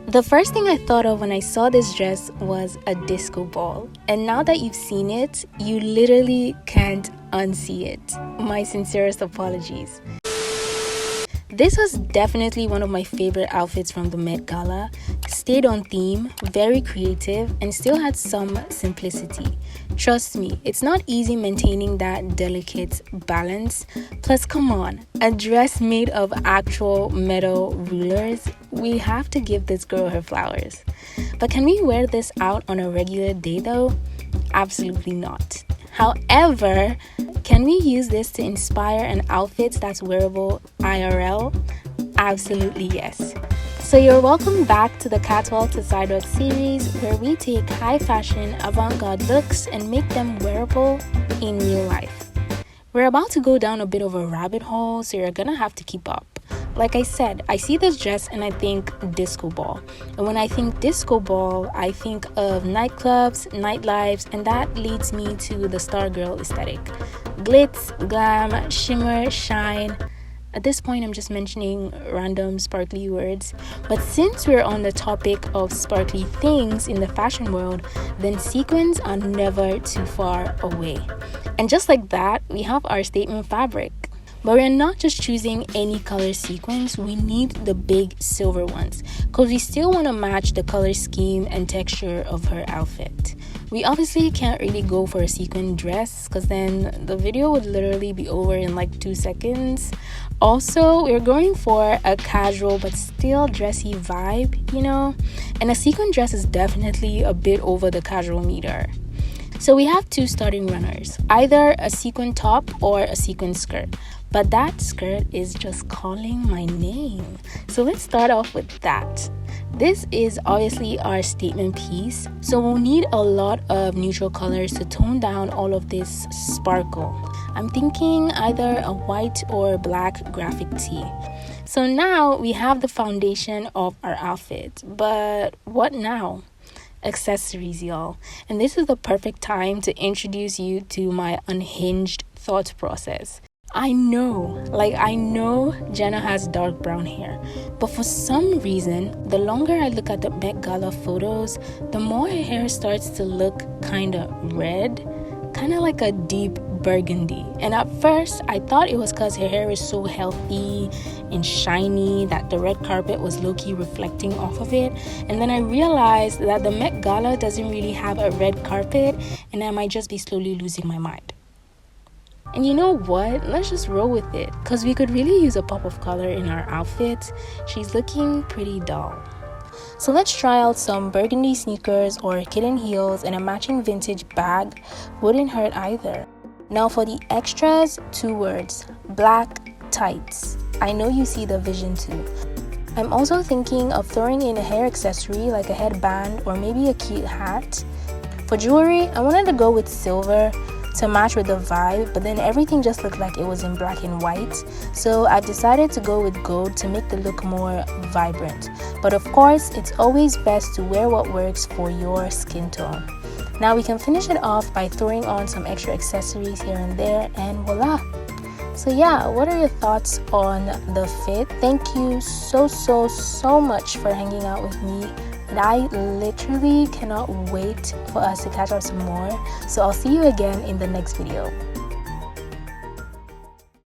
The first thing I thought of when I saw this dress was a disco ball. And now that you've seen it, you literally can't unsee it. My sincerest apologies. This was definitely one of my favorite outfits from the Met Gala. Stayed on theme, very creative, and still had some simplicity. Trust me, it's not easy maintaining that delicate balance. Plus, come on, a dress made of actual metal rulers. We have to give this girl her flowers. But can we wear this out on a regular day though? Absolutely not. However, can we use this to inspire an outfit that's wearable IRL? Absolutely yes. So you're welcome back to the Catwalk to Sidewalk series, where we take high fashion avant-garde looks and make them wearable in real life. We're about to go down a bit of a rabbit hole, so you're gonna have to keep up. Like I said, I see this dress and I think disco ball. And when I think disco ball, I think of nightclubs, nightlives, and that leads me to the Stargirl aesthetic. Glitz, glam, shimmer, shine. At this point, I'm just mentioning random sparkly words. But since we're on the topic of sparkly things in the fashion world, then sequins are never too far away. And just like that, we have our statement fabric. But we're not just choosing any color sequins, we need the big silver ones, because we still want to match the color scheme and texture of her outfit. We obviously can't really go for a sequin dress, because then the video would literally be over in like 2 seconds. Also, we're going for a casual but still dressy vibe, you know? And a sequin dress is definitely a bit over the casual meter. So we have two starting runners, either a sequin top or a sequin skirt. But that skirt is just calling my name. So let's start off with that. This is obviously our statement piece, so we'll need a lot of neutral colors to tone down all of this sparkle. I'm thinking either a white or black graphic tee. So now we have the foundation of our outfit, but what now? Accessories, y'all. And this is the perfect time to introduce you to my unhinged thought process. I know Jenna has dark brown hair, but for some reason, the longer I look at the Met Gala photos, the more her hair starts to look kind of red, kind of like a deep burgundy. And at first, I thought it was because her hair is so healthy and shiny that the red carpet was low-key reflecting off of it. And then I realized that the Met Gala doesn't really have a red carpet, and I might just be slowly losing my mind. And you know what? Let's just roll with it, because we could really use a pop of color in our outfit. She's looking pretty dull. So let's try out some burgundy sneakers or kitten heels, and a matching vintage bag wouldn't hurt either. Now for the extras, 2 words: black tights. I know you see the vision too. I'm also thinking of throwing in a hair accessory like a headband or maybe a cute hat. For jewelry, I wanted to go with silver to match with the vibe, but then everything just looked like it was in black and white, so I decided to go with gold to make the look more vibrant. But of course, it's always best to wear what works for your skin tone. Now we can finish it off by throwing on some extra accessories here and there, and voila! So yeah, what are your thoughts on the fit? Thank you so much for hanging out with me. And I literally cannot wait for us to catch up some more. So I'll see you again in the next video.